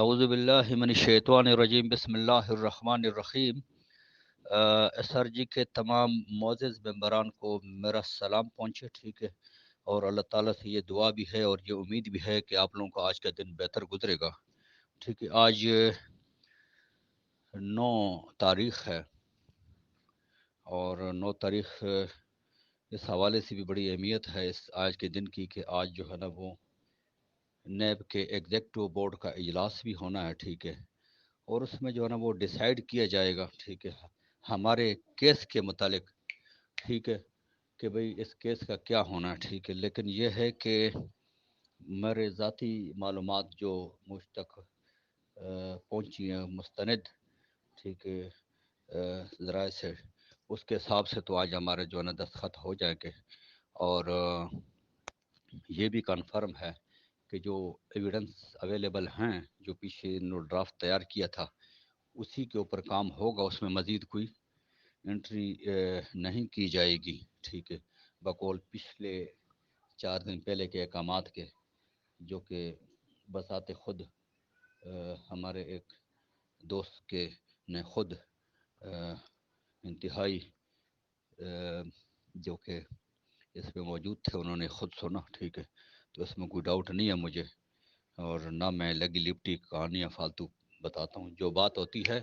اعوذ باللہ من الشیطان الرجیم بسم اللہ الرحمن الرحیم۔ سر جی کے تمام معزز ممبران کو میرا سلام پہنچے، ٹھیک ہے، اور اللہ تعالیٰ سے یہ دعا بھی ہے اور یہ امید بھی ہے کہ آپ لوگوں کا آج کا دن بہتر گزرے گا، ٹھیک ہے۔ آج 9 تاریخ ہے، اور 9 تاریخ اس حوالے سے بھی بڑی اہمیت ہے اس آج کے دن کی کہ آج جو ہے نا وہ نیب کے ایگزیکٹو بورڈ کا اجلاس بھی ہونا ہے، ٹھیک ہے، اور اس میں جو ہے نا وہ ڈیسائیڈ کیا جائے گا، ٹھیک ہے، ہمارے کیس کے متعلق، ٹھیک ہے، کہ بھئی اس کیس کا کیا ہونا ہے، ٹھیک ہے۔ لیکن یہ ہے کہ میرے ذاتی معلومات جو مجھ تک پہنچی ہیں مستند، ٹھیک ہے، ذرائع سے، اس کے حساب سے تو آج ہمارے جو ہے نا دستخط ہو جائیں گے، اور یہ بھی کنفرم ہے کہ جو ایویڈنس اویلیبل ہیں، جو پیچھے انہوں نے ڈرافٹ تیار کیا تھا اسی کے اوپر کام ہوگا، اس میں مزید کوئی انٹری نہیں کی جائے گی، ٹھیک ہے، بقول پچھلے 4 دن پہلے کے احکامات کے، جو کہ بذات خود ہمارے ایک دوست کے نے خود انتہائی جو کہ اس پہ موجود تھے، انہوں نے خود سنا، ٹھیک ہے، تو اس میں کوئی ڈاؤٹ نہیں ہے مجھے، اور نہ میں لگی لپٹی کہانیاں فالتو بتاتا ہوں، جو بات ہوتی ہے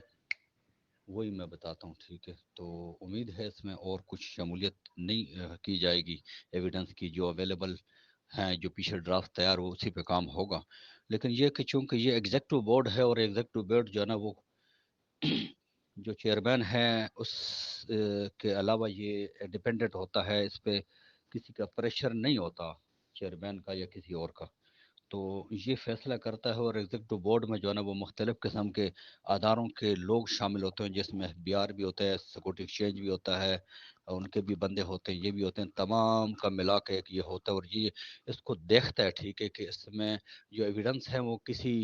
وہی میں بتاتا ہوں، ٹھیک ہے۔ تو امید ہے اس میں اور کچھ شمولیت نہیں کی جائے گی ایویڈنس کی، جو اویلیبل ہیں، جو پیچھے ڈرافٹ تیار ہو اسی پہ کام ہوگا۔ لیکن یہ کہ چونکہ یہ ایگزیکٹو بورڈ ہے، اور ایگزیکٹو بورڈ جو ہے نا وہ جو چیئرمین ہے اس کے علاوہ یہ ڈیپینڈنٹ ہوتا ہے، اس پہ کسی کا پریشر نہیں ہوتا چیئرمین کا یا کسی اور کا، تو یہ فیصلہ کرتا ہے۔ اور ایگزیکٹو بورڈ میں جو ہے نا وہ مختلف قسم کے اداروں کے لوگ شامل ہوتے ہیں، جس میں ایف بی آر بھی ہوتا ہے، سیکورٹی ایکسچینج بھی ہوتا ہے، ان کے بھی بندے ہوتے ہیں، یہ بھی ہوتے ہیں، تمام کا ملا کے ایک یہ ہوتا ہے، اور یہ اس کو دیکھتا ہے، ٹھیک ہے، کہ اس میں جو ایویڈنس ہے وہ کسی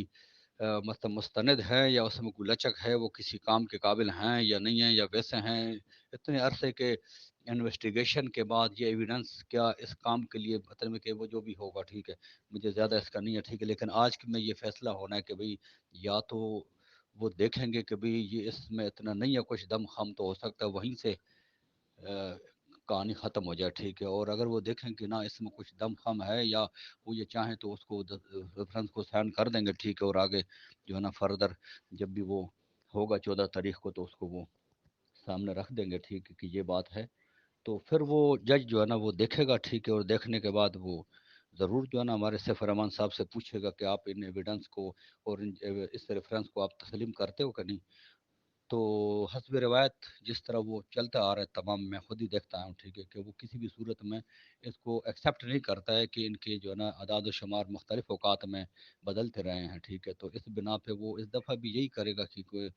مطلب مستند ہیں، یا اس میں کوئی لچک ہے، وہ کسی کام کے قابل ہیں یا نہیں ہیں، یا ویسے ہیں۔ اتنے عرصے کے انویسٹیگیشن کے بعد یہ ایویڈنس کیا اس کام کے لیے مطلب کہ وہ جو بھی ہوگا، ٹھیک ہے، مجھے زیادہ اس کا نہیں ہے، ٹھیک ہے، لیکن آج میں یہ فیصلہ ہونا ہے کہ بھئی یا تو وہ دیکھیں گے کہ بھئی یہ اس میں اتنا نہیں ہے کچھ دم خم، تو ہو سکتا ہے وہیں سے کہانی ختم ہو جائے، ٹھیک ہے، اور اگر وہ دیکھیں کہ نہ اس میں کچھ دم خم ہے، یا وہ یہ چاہیں تو اس کو ریفرنس کو سائن کر دیں گے، ٹھیک ہے، اور آگے جو ہے نا فردر جب بھی وہ ہوگا 14 تاریخ کو، تو اس کو وہ سامنے رکھ دیں گے، ٹھیک ہے، کہ یہ بات ہے۔ تو پھر وہ جج جو ہے نا وہ دیکھے گا، ٹھیک ہے، اور دیکھنے کے بعد وہ ضرور جو ہے نا ہمارے سیف الرحمان صاحب سے پوچھے گا کہ آپ ان ایویڈنس کو اور اس ریفرنس کو آپ تسلیم کرتے ہو کہ نہیں۔ تو حسب روایت جس طرح وہ چلتا آ رہا ہے تمام، میں خود ہی دیکھتا ہوں، ٹھیک ہے، کہ وہ کسی بھی صورت میں اس کو ایکسیپٹ نہیں کرتا ہے کہ ان کے جو ہے نا اعداد و شمار مختلف اوقات میں بدلتے رہے ہیں، ٹھیک ہے، تو اس بنا پہ وہ اس دفعہ بھی یہی کرے گا کہ کوئی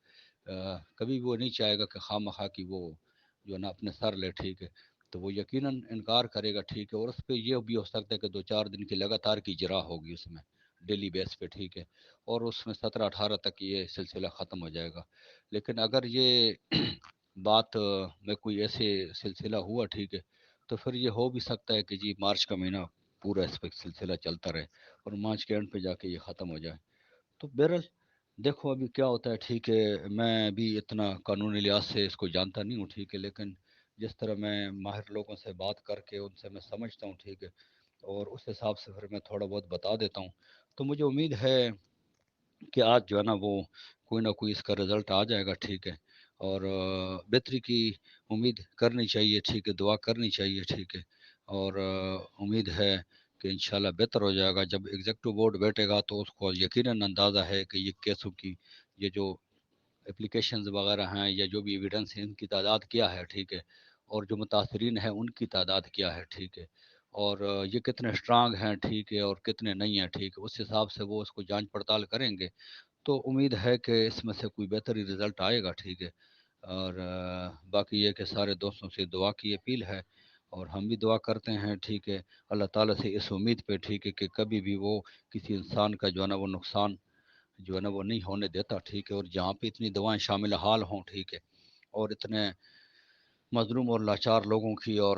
کبھی وہ نہیں چاہے گا کہ خواہ مخواہ کی وہ جو ہے نا اپنے سر لے، ٹھیک ہے، تو وہ یقیناً انکار کرے گا، ٹھیک ہے، اور اس پہ یہ بھی ہو سکتا ہے کہ 2-4 دن کی لگاتار کی اجرا ہوگی اس میں ڈیلی بیس پہ، ٹھیک ہے، اور اس میں 17-18 تک یہ سلسلہ ختم ہو جائے گا۔ لیکن اگر یہ بات میں کوئی ایسے سلسلہ ہوا، ٹھیک ہے، تو پھر یہ ہو بھی سکتا ہے کہ جی مارچ کا مہینہ پورا اس پہ سلسلہ چلتا رہے، اور مارچ کے اینڈ پہ جا کے یہ ختم ہو جائے۔ تو بہرحال دیکھو ابھی کیا ہوتا ہے، ٹھیک ہے، میں بھی اتنا قانونی لحاظ سے اس کو جانتا نہیں ہوں، ٹھیک ہے، لیکن جس طرح میں ماہر لوگوں سے بات کر کے ان سے میں سمجھتا ہوں، ٹھیک ہے، اور اس حساب سے پھر میں تھوڑا بہت بتا دیتا ہوں، تو مجھے امید ہے کہ آج جو ہے نا وہ کوئی نہ کوئی اس کا رزلٹ آ جائے گا، ٹھیک ہے، اور بہتری کی امید کرنی چاہیے، ٹھیک ہے، دعا کرنی چاہیے، ٹھیک ہے، اور امید ہے کہ انشاءاللہ بہتر ہو جائے گا۔ جب ایگزیکٹو بورڈ بیٹھے گا تو اس کو یقیناً اندازہ ہے کہ یہ کیسوں کی یہ جو اپلیکیشنز وغیرہ ہیں، یا جو بھی ایویڈنس ہیں، ان کی تعداد کیا ہے، ٹھیک ہے، اور جو متاثرین ہیں ان کی تعداد کیا ہے، ٹھیک ہے، اور یہ کتنے اسٹرانگ ہیں، ٹھیک ہے، اور کتنے نہیں ہیں، ٹھیک ہے، اس حساب سے وہ اس کو جانچ پڑتال کریں گے، تو امید ہے کہ اس میں سے کوئی بہتری رزلٹ آئے گا، ٹھیک ہے، اور باقی یہ کہ سارے دوستوں سے دعا کی اپیل ہے، اور ہم بھی دعا کرتے ہیں، ٹھیک ہے، اللہ تعالیٰ سے اس امید پہ، ٹھیک ہے، کہ کبھی بھی وہ کسی انسان کا جو ہے نا وہ نقصان جو ہے نا وہ نہیں ہونے دیتا، ٹھیک ہے، اور جہاں پہ اتنی دوائیں شامل حال ہوں، ٹھیک ہے، اور اتنے مظلوم اور لاچار لوگوں کی اور